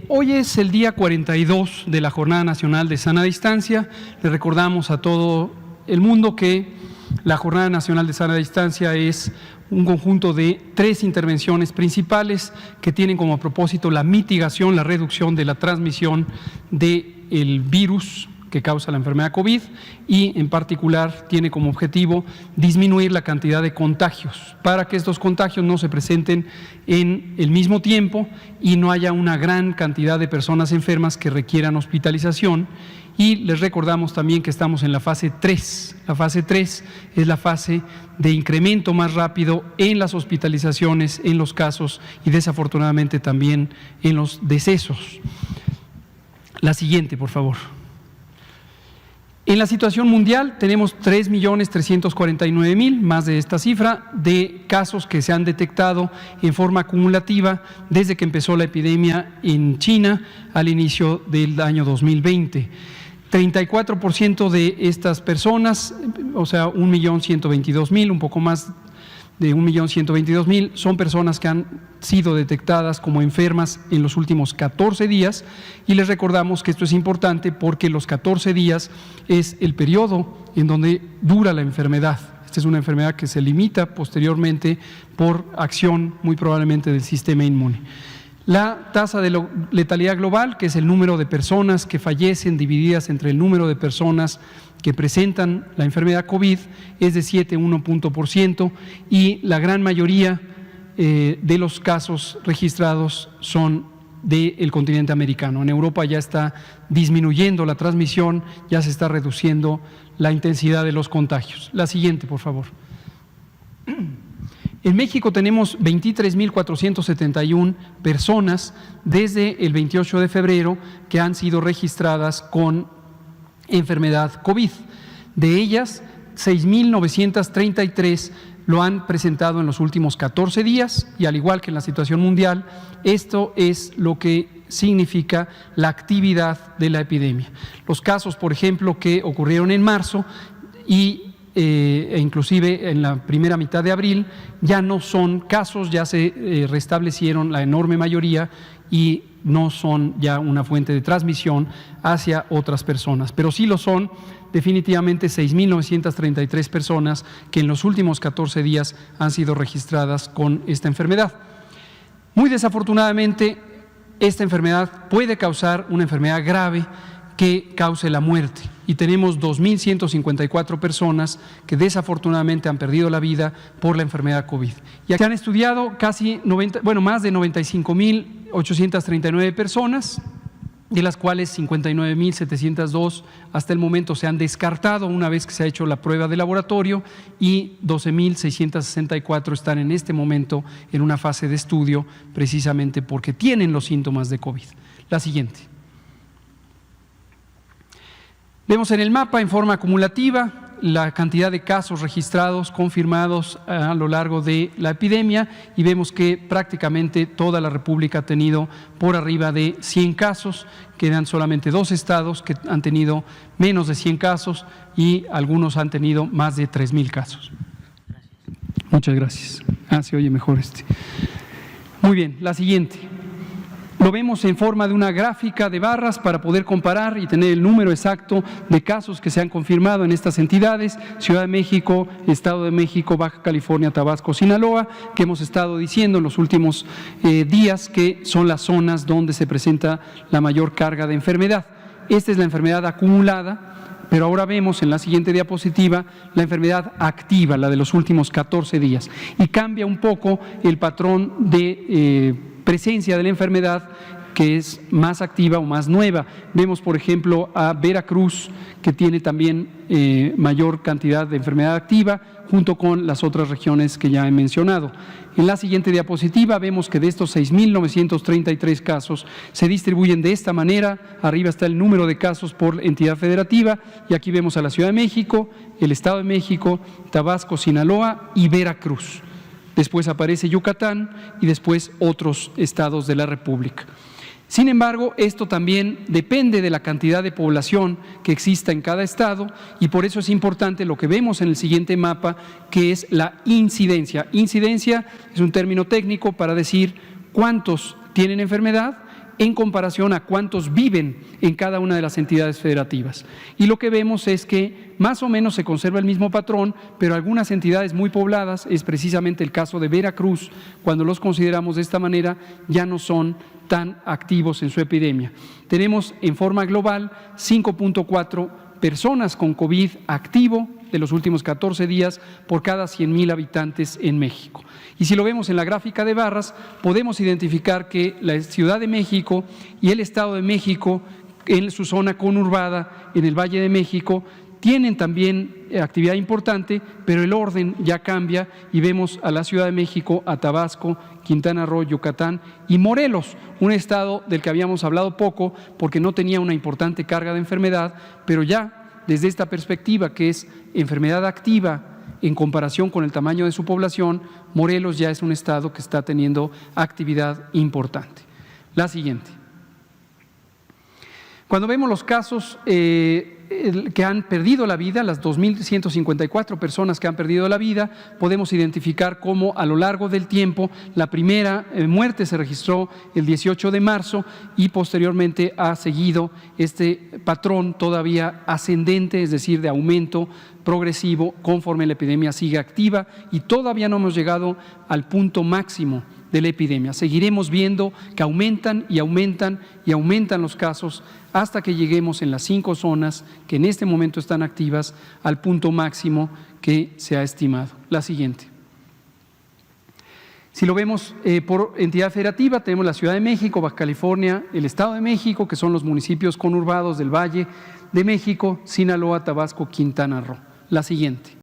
Hoy es el día 42 de la Jornada Nacional de Sana Distancia. Le recordamos a todo el mundo que la Jornada Nacional de Sana Distancia es un conjunto de 3 intervenciones principales que tienen como propósito la mitigación, la reducción de la transmisión del virus que causa la enfermedad COVID y en particular tiene como objetivo disminuir la cantidad de contagios para que estos contagios no se presenten en el mismo tiempo y no haya una gran cantidad de personas enfermas que requieran hospitalización. Y les recordamos también que estamos en la fase 3. La fase 3 es la fase de incremento más rápido en las hospitalizaciones, en los casos y desafortunadamente también en los decesos. La siguiente, por favor. En la situación mundial tenemos 3.349.000, más de esta cifra, de casos que se han detectado en forma acumulativa desde que empezó la epidemia en China al inicio del año 2020. 34% de estas personas, o sea, 1.122.000, un poco más de 1.122.000, son personas que han sido detectadas como enfermas en los últimos 14 días y les recordamos que esto es importante porque los 14 días es el periodo en donde dura la enfermedad. Esta es una enfermedad que se limita posteriormente por acción muy probablemente del sistema inmune. La tasa de letalidad global, que es el número de personas que fallecen divididas entre el número de personas que presentan la enfermedad COVID, es de 7,1% y la gran mayoría de los casos registrados son del continente americano. En Europa ya está disminuyendo la transmisión, ya se está reduciendo la intensidad de los contagios. La siguiente, por favor. En México tenemos 23.471 personas desde el 28 de febrero que han sido registradas con enfermedad COVID. De ellas, 6.933 lo han presentado en los últimos 14 días y al igual que en la situación mundial, esto es lo que significa la actividad de la epidemia. Los casos, por ejemplo, que ocurrieron en marzo e inclusive en la primera mitad de abril ya no son casos, ya se restablecieron la enorme mayoría y no son ya una fuente de transmisión hacia otras personas, pero sí lo son definitivamente 6.933 personas que en los últimos 14 días han sido registradas con esta enfermedad. Muy desafortunadamente, esta enfermedad puede causar una enfermedad grave que cause la muerte y tenemos 2.154 personas que desafortunadamente han perdido la vida por la enfermedad COVID. Y aquí han estudiado más de 95.839 personas, de las cuales 59.702 hasta el momento se han descartado una vez que se ha hecho la prueba de laboratorio y 12.664 están en este momento en una fase de estudio precisamente porque tienen los síntomas de COVID. La siguiente. Vemos en el mapa en forma acumulativa la cantidad de casos registrados, confirmados a lo largo de la epidemia y vemos que prácticamente toda la República ha tenido por arriba de 100 casos, quedan solamente 2 estados que han tenido menos de 100 casos y algunos han tenido más de 3.000 casos. Muchas gracias. Se oye mejor este. Muy bien, la siguiente. Lo vemos en forma de una gráfica de barras para poder comparar y tener el número exacto de casos que se han confirmado en estas entidades: Ciudad de México, Estado de México, Baja California, Tabasco, Sinaloa, que hemos estado diciendo en los últimos días que son las zonas donde se presenta la mayor carga de enfermedad. Esta es la enfermedad acumulada, pero ahora vemos en la siguiente diapositiva la enfermedad activa, la de los últimos 14 días, y cambia un poco el patrón de presencia de la enfermedad que es más activa o más nueva. Vemos, por ejemplo, a Veracruz, que tiene también mayor cantidad de enfermedad activa, junto con las otras regiones que ya he mencionado. En la siguiente diapositiva vemos que de estos 6.933 casos se distribuyen de esta manera. Arriba está el número de casos por entidad federativa y aquí vemos a la Ciudad de México, el Estado de México, Tabasco, Sinaloa y Veracruz. Después aparece Yucatán y después otros estados de la República. Sin embargo, esto también depende de la cantidad de población que exista en cada estado y por eso es importante lo que vemos en el siguiente mapa, que es la incidencia. Incidencia es un término técnico para decir cuántos tienen enfermedad en comparación a cuántos viven en cada una de las entidades federativas. Y lo que vemos es que más o menos se conserva el mismo patrón, pero algunas entidades muy pobladas, es precisamente el caso de Veracruz, cuando los consideramos de esta manera, ya no son tan activos en su epidemia. Tenemos en forma global 5.4 personas con COVID activo de los últimos 14 días por cada 100,000 habitantes en México. Y si lo vemos en la gráfica de barras, podemos identificar que la Ciudad de México y el Estado de México, en su zona conurbada, en el Valle de México, tienen también actividad importante, pero el orden ya cambia y vemos a la Ciudad de México, a Tabasco, Quintana Roo, Yucatán y Morelos, un estado del que habíamos hablado poco porque no tenía una importante carga de enfermedad, pero ya desde esta perspectiva que es enfermedad activa en comparación con el tamaño de su población, Morelos ya es un estado que está teniendo actividad importante. La siguiente. Cuando vemos los casos que han perdido la vida, las 2.154 personas que han perdido la vida, podemos identificar cómo a lo largo del tiempo la primera muerte se registró el 18 de marzo y posteriormente ha seguido este patrón todavía ascendente, es decir, de aumento progresivo conforme la epidemia sigue activa y todavía no hemos llegado al punto máximo de la epidemia. Seguiremos viendo que aumentan y aumentan y aumentan los casos hasta que lleguemos en las 5 zonas que en este momento están activas al punto máximo que se ha estimado. La siguiente. Si lo vemos por entidad federativa, tenemos la Ciudad de México, Baja California, el Estado de México, que son los municipios conurbados del Valle de México, Sinaloa, Tabasco, Quintana Roo. La siguiente.